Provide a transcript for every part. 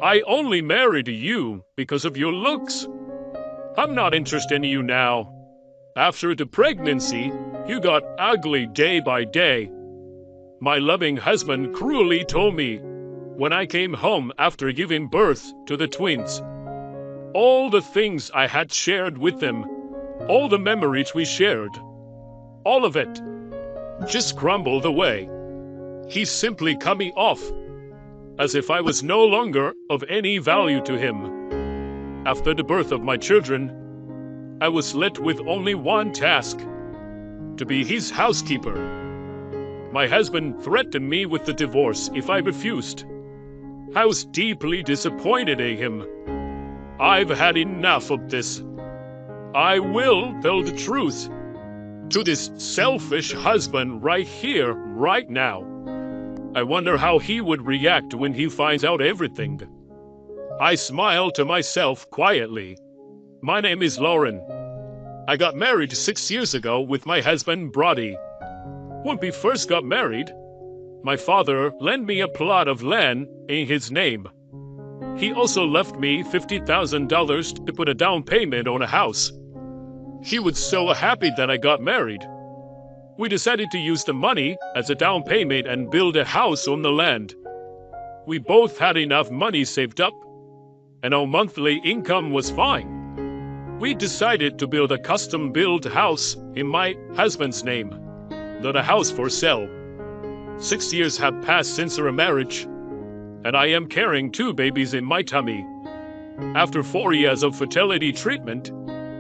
I only married you because of your looks. I'm not interested in you now. After the pregnancy, you got ugly day by day. My loving husband cruelly told me when I came home after giving birth to the twins. All the things I had shared with them, all the memories we shared, all of it just crumbled away. He simply cut me off, as if I was no longer of any value to him. After the birth of my children, I was left with only one task: to be his housekeeper. My husband threatened me with the divorce if I refused. I was deeply disappointed in him. I've had enough of this. I will tell the truth to this selfish husband right here, right now. I wonder how he would react when he finds out everything. I smile to myself quietly. My name is Lauren. I got married 6 years ago with my husband, Brody. When we first got married, my father lent me a plot of land in his name. He also left me $50,000 to put a down payment on a house. He was so happy that I got married. We decided to use the money as a down payment and build a house on the land. We both had enough money saved up, and our monthly income was fine. We decided to build a custom-built house in my husband's name, not a house for sale. 6 years have passed since our marriage, and I am carrying 2 babies in my tummy. After 4 years of fertility treatment,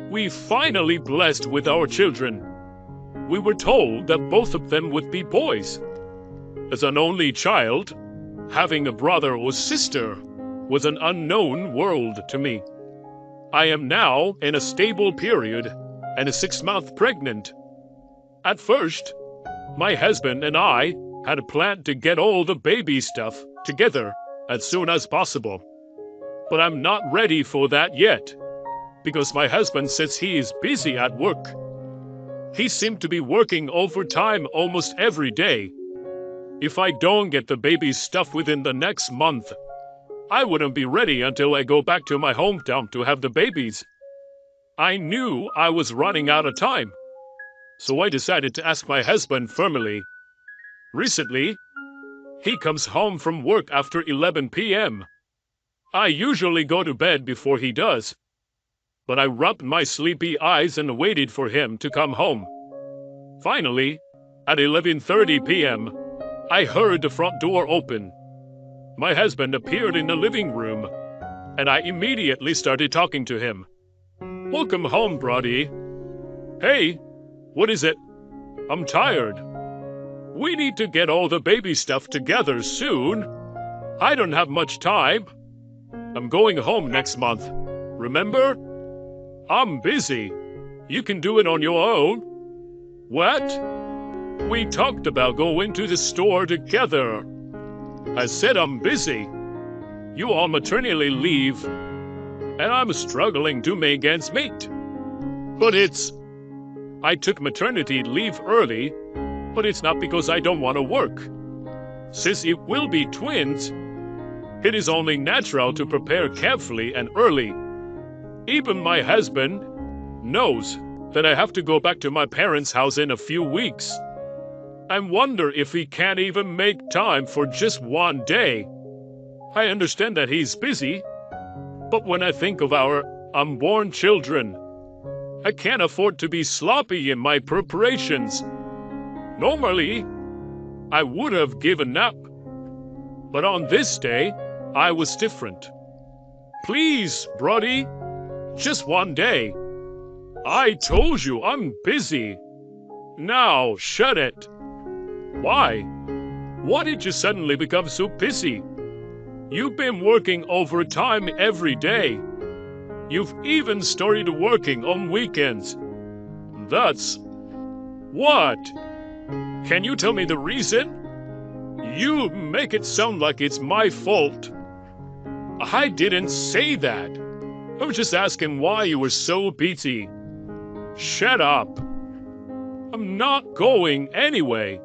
we finally blessed with our children. We were told that both of them would be boys. As an only child, having a brother or sister was an unknown world to me. I am now in a stable period and a 6-month pregnant. At first, my husband and I had planned to get all the baby stuff together as soon as possible. But I'm not ready for that yet, because my husband says he is busy at work. He seemed to be working overtime almost every day. If I don't get the baby stuff within the next month, I wouldn't be ready until I go back to my hometown to have the babies. I knew I was running out of time, so I decided to ask my husband firmly. Recently, he comes home from work after 11 p.m. I usually go to bed before he does, but I rubbed my sleepy eyes and waited for him to come home. Finally, at 11:30 p.m., I heard the front door open. My husband appeared in the living room, and I immediately started talking to him. "Welcome home, Brody." "Hey, what is it?" "I'm tired. We need to get all the baby stuff together soon. I don't have much time. I'm going home next month. Remember? I'm busy. You can do it on your own." "What?" "We talked about going to the store together." "I said I'm busy. You on maternity leave, and I'm struggling to make ends meet." "But I took maternity leave early, but it's not because I don't want to work. Since it will be twins, it is only natural to prepare carefully and early. Even my husband knows that I have to go back to my parents' house in a few weeks. I wonder if he can't even make time for just one day. I understand that he's busy, but when I think of our unborn children, I can't afford to be sloppy in my preparations. Normally, I would have given up, but on this day, I was different. Please, Brody, just one day. I told you I'm busy. Now, shut it. Why? Why did you suddenly become so busy? You've been working overtime every day. You've even started working on weekends. That's... What? Can you tell me the reason? You make it sound like it's my fault. I didn't say that. I was just asking why you were so busy. Shut up. I'm not going anyway.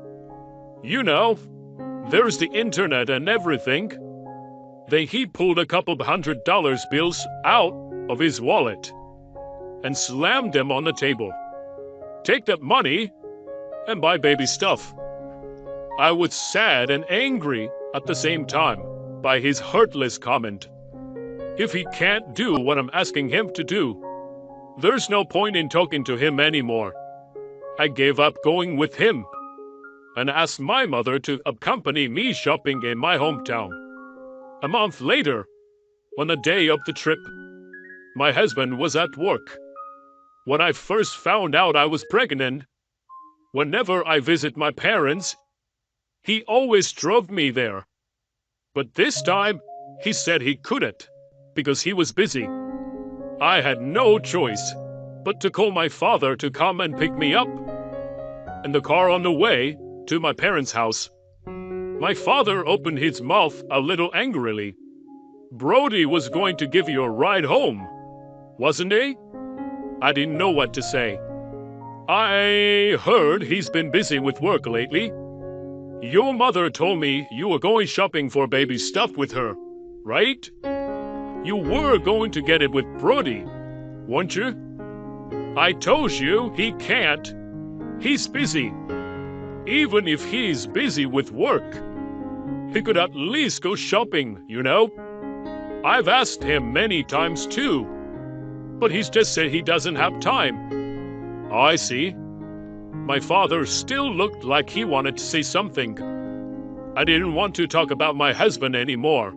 You know, there's the internet and everything. Then he pulled a couple $100 bills out of his wallet and slammed them on the table. "Take that money and buy baby stuff." I was sad and angry at the same time by his heartless comment. If he can't do what I'm asking him to do, there's no point in talking to him anymore. I gave up going with him and asked my mother to accompany me shopping in my hometown. A month later, on the day of the trip, my husband was at work. When I first found out I was pregnant, whenever I visit my parents, he always drove me there. But this time, he said he couldn't because he was busy. I had no choice but to call my father to come and pick me up. In the car on the way to my parents' house, my father opened his mouth a little angrily. "Brody was going to give you a ride home, wasn't he?" I didn't know what to say. "I heard he's been busy with work lately. Your mother told me you were going shopping for baby stuff with her, right? You were going to get it with Brody, weren't you?" "I told you he can't. He's busy. Even if he's busy with work, he could at least go shopping, you know. I've asked him many times too, but he's just said he doesn't have time." "I see." My father still looked like he wanted to say something. I didn't want to talk about my husband anymore,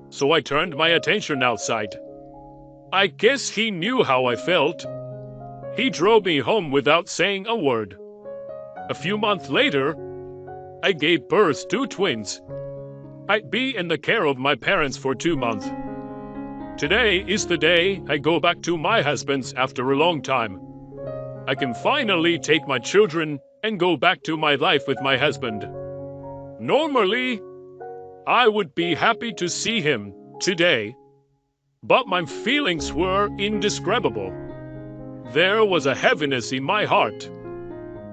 so I turned my attention outside. I guess he knew how I felt. He drove me home without saying a word. A few months later, I gave birth to twins. I'd be in the care of my parents for 2 months. Today is the day I go back to my husband's after a long time. I can finally take my children and go back to my life with my husband. Normally, I would be happy to see him today, but my feelings were indescribable. There was a heaviness in my heart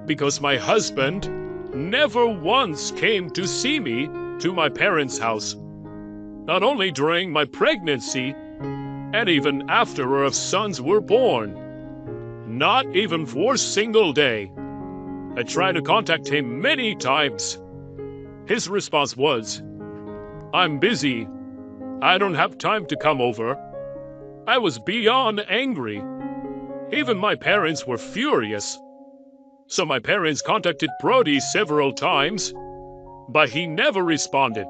because my husband never once came to see me to my parents' house. Not only during my pregnancy, and even after our sons were born. Not even for a single day. I tried to contact him many times. His response was, "I'm busy. I don't have time to come over." I was beyond angry. Even my parents were furious. So my parents contacted Brody several times, but he never responded.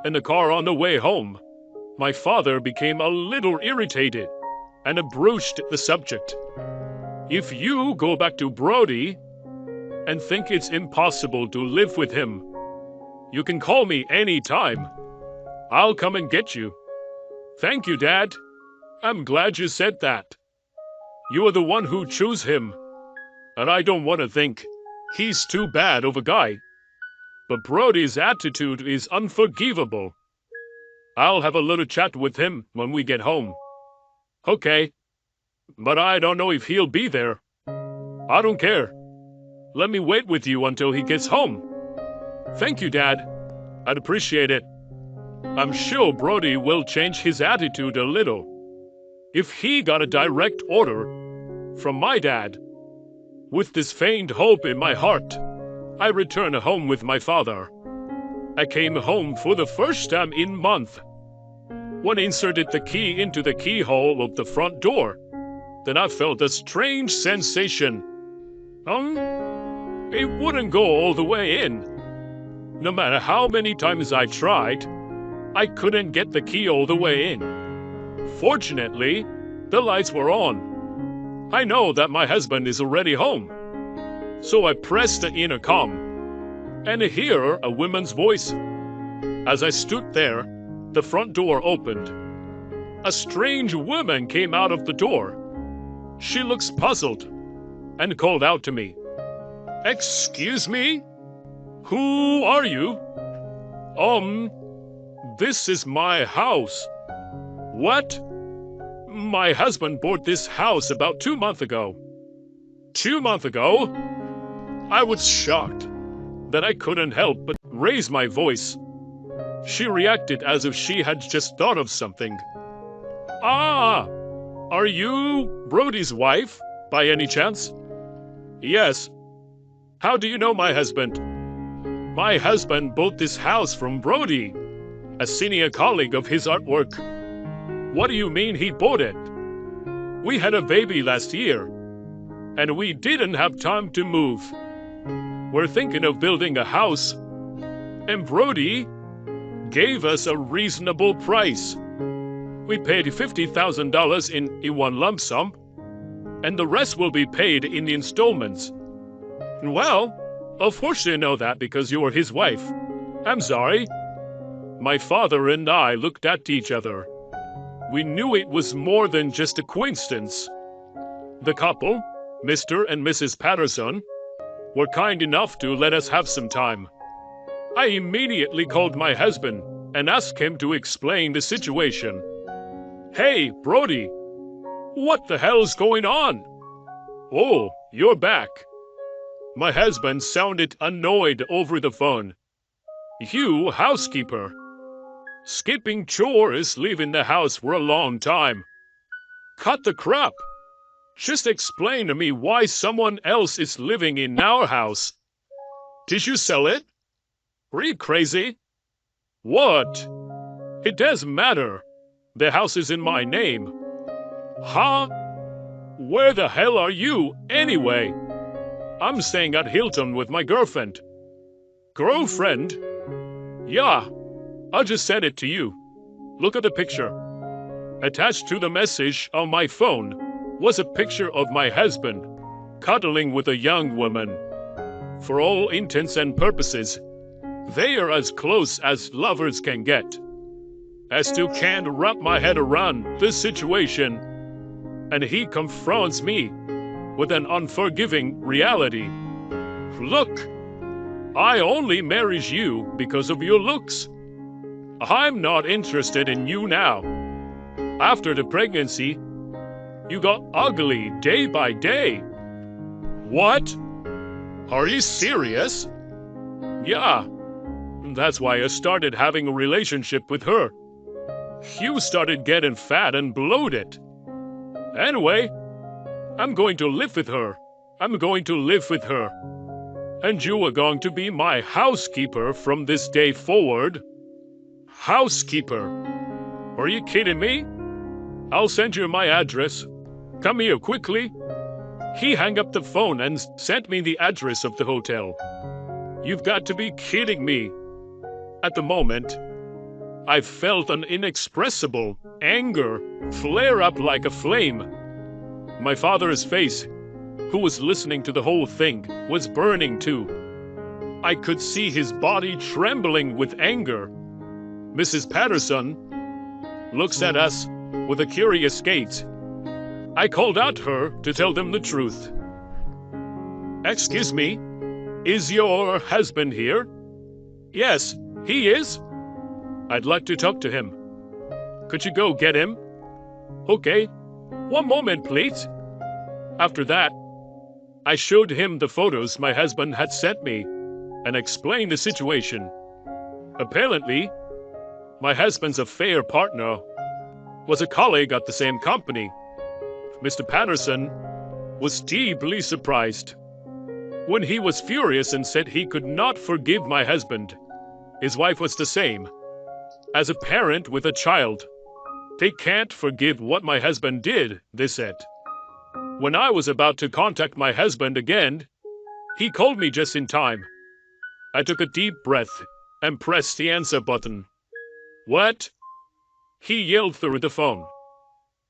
In the car on the way home, my father became a little irritated and broached the subject. "If you go back to Brody and think it's impossible to live with him, you can call me any time. I'll come and get you." "Thank you, Dad. I'm glad you said that. You are the one who chose him, and I don't want to think he's too bad of a guy. But Brody's attitude is unforgivable. I'll have a little chat with him when we get home." "Okay, but I don't know if he'll be there." "I don't care. Let me wait with you until he gets home." "Thank you, Dad. I'd appreciate it. I'm sure Brody will change his attitude a little if he got a direct order from my dad." With this faint hope in my heart, I returned home with my father. I came home for the first time in months. When I inserted the key into the keyhole of the front door, then I felt a strange sensation. It wouldn't go all the way in. No matter how many times I tried, I couldn't get the key all the way in. Fortunately, the lights were on. I know that my husband is already home. So I pressed the intercom and hear a woman's voice. As I stood there, the front door opened. A strange woman came out of the door. She looks puzzled and called out to me, "Excuse me? Who are you?" This is my house." "What?" "My husband bought this house about 2 months ago." 2 months ago? I was shocked that I couldn't help but raise my voice. She reacted as if she had just thought of something. Ah, are you Brody's wife, by any chance? Yes. How do you know my husband? My husband bought this house from Brody, a senior colleague of his artwork. What do you mean he bought it? We had a baby last year, and we didn't have time to move. We're thinking of building a house, and Brody gave us a reasonable price. We paid $50,000 in one lump sum, and the rest will be paid in installments. Well, of course you know that because you were his wife. I'm sorry. My father and I looked at each other. We knew it was more than just a coincidence. The couple, Mr. and Mrs. Patterson, were kind enough to let us have some time. I immediately called my husband and asked him to explain the situation. Hey, Brody, what the hell's going on? Oh, you're back. My husband sounded annoyed over the phone. You, housekeeper. Skipping chores, leaving the house for a long time. Cut the crap. Just explain to me why someone else is living in our house. Did you sell it? Are you crazy? What? It doesn't matter. The house is in my name. Huh? Where the hell are you, anyway? I'm staying at Hilton with my girlfriend. Girlfriend? Yeah, I'll just send it to you. Look at the picture. Attached to the message on my phone was a picture of my husband cuddling with a young woman. For all intents and purposes, they are as close as lovers can get. I still can't wrap my head around this situation, and he confronts me with an unforgiving reality. Look, I only married you because of your looks. I'm not interested in you now. After the pregnancy, you got ugly day by day. What? Are you serious? Yeah, that's why I started having a relationship with her. You started getting fat and bloated. Anyway, I'm going to live with her. I'm going to live with her. And you are going to be my housekeeper from this day forward. Housekeeper? Are you kidding me? I'll send you my address. Come here quickly. He hung up the phone and sent me the address of the hotel. You've got to be kidding me. At the moment, I felt an inexpressible anger flare up like a flame. My father's face, who was listening to the whole thing, was burning too. I could see his body trembling with anger. Mrs. Patterson looks at us with a curious gaze. I called out her to tell them the truth. Excuse me, is your husband here? Yes, he is. I'd like to talk to him. Could you go get him? Okay. One moment, please. After that, I showed him the photos my husband had sent me and explained the situation. Apparently, my husband's affair partner was a colleague at the same company. Mr. Patterson was deeply surprised. When he was furious and said he could not forgive my husband, his wife was the same. As a parent with a child, they can't forgive what my husband did, they said. When I was about to contact my husband again, he called me just in time. I took a deep breath and pressed the answer button. What? He yelled through the phone.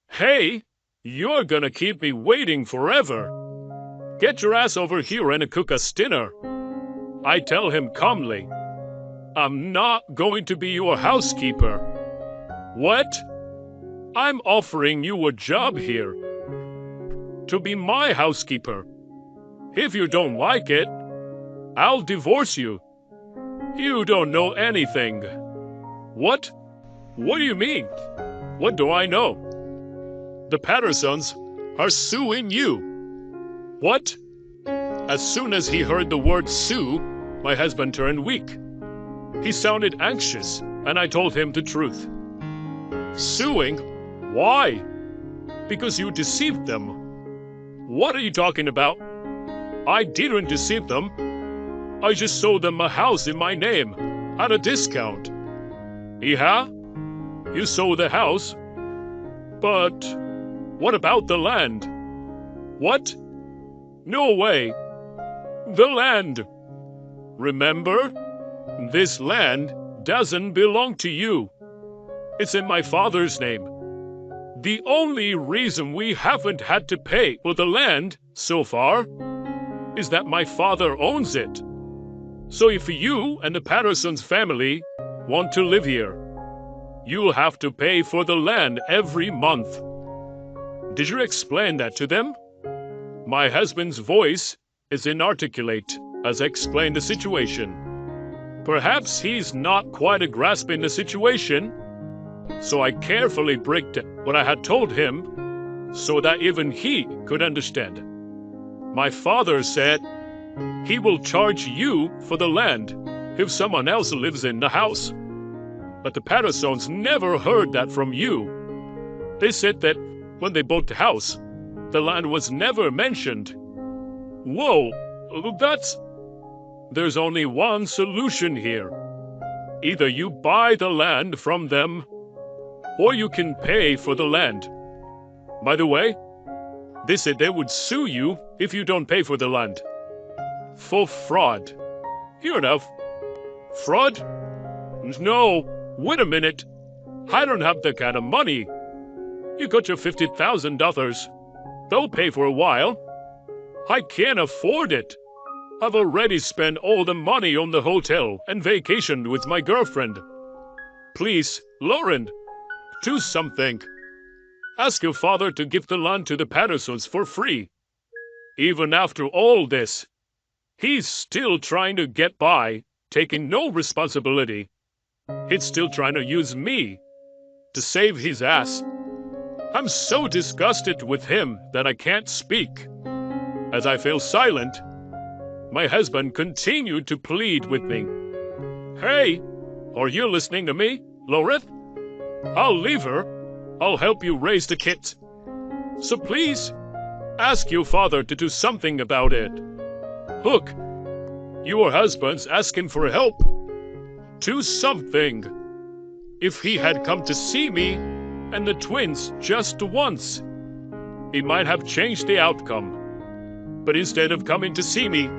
Hey, you're gonna keep me waiting forever. Get your ass over here and cook us dinner. I tell him calmly, I'm not going to be your housekeeper. What? I'm offering you a job here. To be my housekeeper. If you don't like it, I'll divorce you. You don't know anything. What? What do you mean? What do I know? The Pattersons are suing you. What? As soon as he heard the word sue, my husband turned weak. He sounded anxious and I told him the truth. Suing? Why? Because you deceived them. What are you talking about? I didn't deceive them. I just sold them a house in my name, at a discount. Yeah? You sold the house? But what about the land? What? No way. The land. Remember? This land doesn't belong to you. It's in my father's name. The only reason we haven't had to pay for the land so far is that my father owns it. So if you and the Patterson's family want to live here, you'll have to pay for the land every month. Did you explain that to them? My husband's voice is inarticulate as I explain the situation. Perhaps he's not quite grasping the situation, so I carefully break what I had told him so that even he could understand. My father said he will charge you for the land if someone else lives in the house. But the Pattersons never heard that from you. They said that when they bought the house, the land was never mentioned. Whoa, There's only one solution here. Either you buy the land from them, or you can pay for the land. By the way, they said they would sue you if you don't pay for the land. For fraud. Hear enough. Fraud? No, wait a minute. I don't have that kind of money. You got your $50,000. They'll pay for a while. I can't afford it. I've already spent all the money on the hotel and vacationed with my girlfriend. Please, Lauren, do something. Ask your father to give the land to the Pattersons for free. Even after all this, he's still trying to get by, taking no responsibility. He's still trying to use me to save his ass. I'm so disgusted with him that I can't speak. As I fell silent, my husband continued to plead with me. Hey, are you listening to me, Loreth? I'll leave her. I'll help you raise the kids. So please, ask your father to do something about it. Look, your husband's asking for help. Do something. If he had come to see me and the twins just once, it might have changed the outcome. But instead of coming to see me,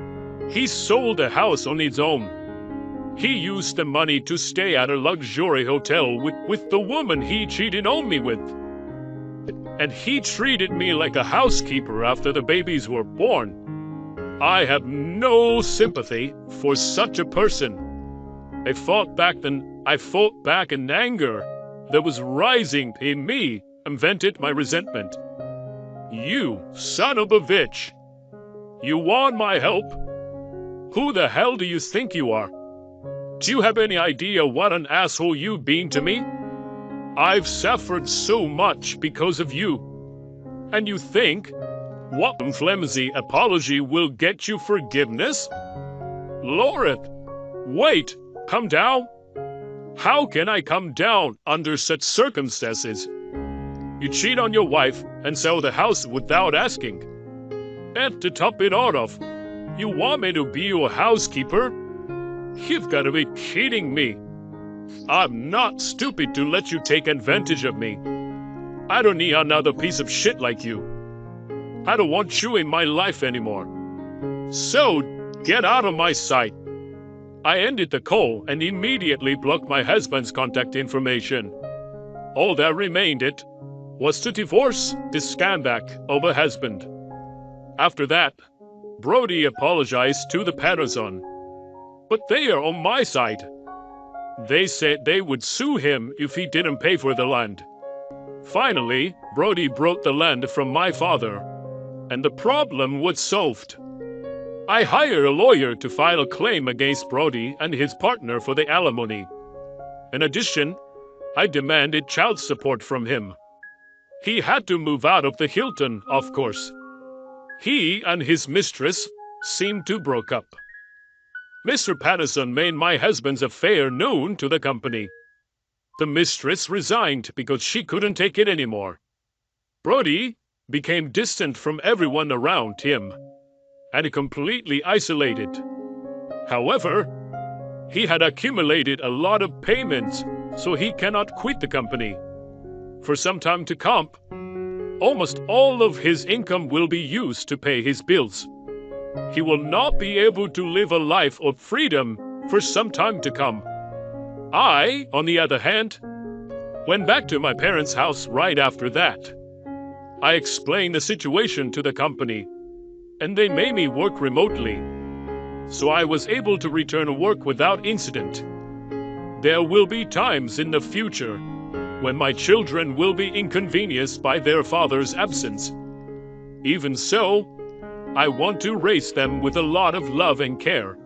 he sold the house on his own. He used the money to stay at a luxury hotel with the woman he cheated on me with. And he treated me like a housekeeper after the babies were born. I have no sympathy for such a person. I fought back in anger that was rising in me and vented my resentment. You son of a bitch! You want my help? Who the hell do you think you are? Do you have any idea what an asshole you've been to me? I've suffered so much because of you. And you think what flimsy apology will get you forgiveness? Loreth, wait, come down. How can I come down under such circumstances? You cheat on your wife and sell the house without asking. And to top it all off, you want me to be your housekeeper? You've got to be kidding me. I'm not stupid to let you take advantage of me. I don't need another piece of shit like you. I don't want you in my life anymore. So, get out of my sight. I ended the call and immediately blocked my husband's contact information. All that remained was to divorce this scumbag of a husband. After that, Brody apologized to the Patterson. But they are on my side. They said they would sue him if he didn't pay for the land. Finally, Brody brought the land from my father, and the problem was solved. I hired a lawyer to file a claim against Brody and his partner for the alimony. In addition, I demanded child support from him. He had to move out of the Hilton, of course. He and his mistress seemed to broke up. Mr. Patterson made my husband's affair known to the company, The mistress resigned because she couldn't take it anymore. Brody became distant from everyone around him and completely isolated. However, he had accumulated a lot of payments, so he cannot quit the company. For some time to come, almost all of his income will be used to pay his bills. He will not be able to live a life of freedom for some time to come. I, on the other hand, went back to my parents' house right after that. I explained the situation to the company, and they made me work remotely, so I was able to return to work without incident. There will be times in the future when my children will be inconvenienced by their father's absence. Even so, I want to raise them with a lot of love and care.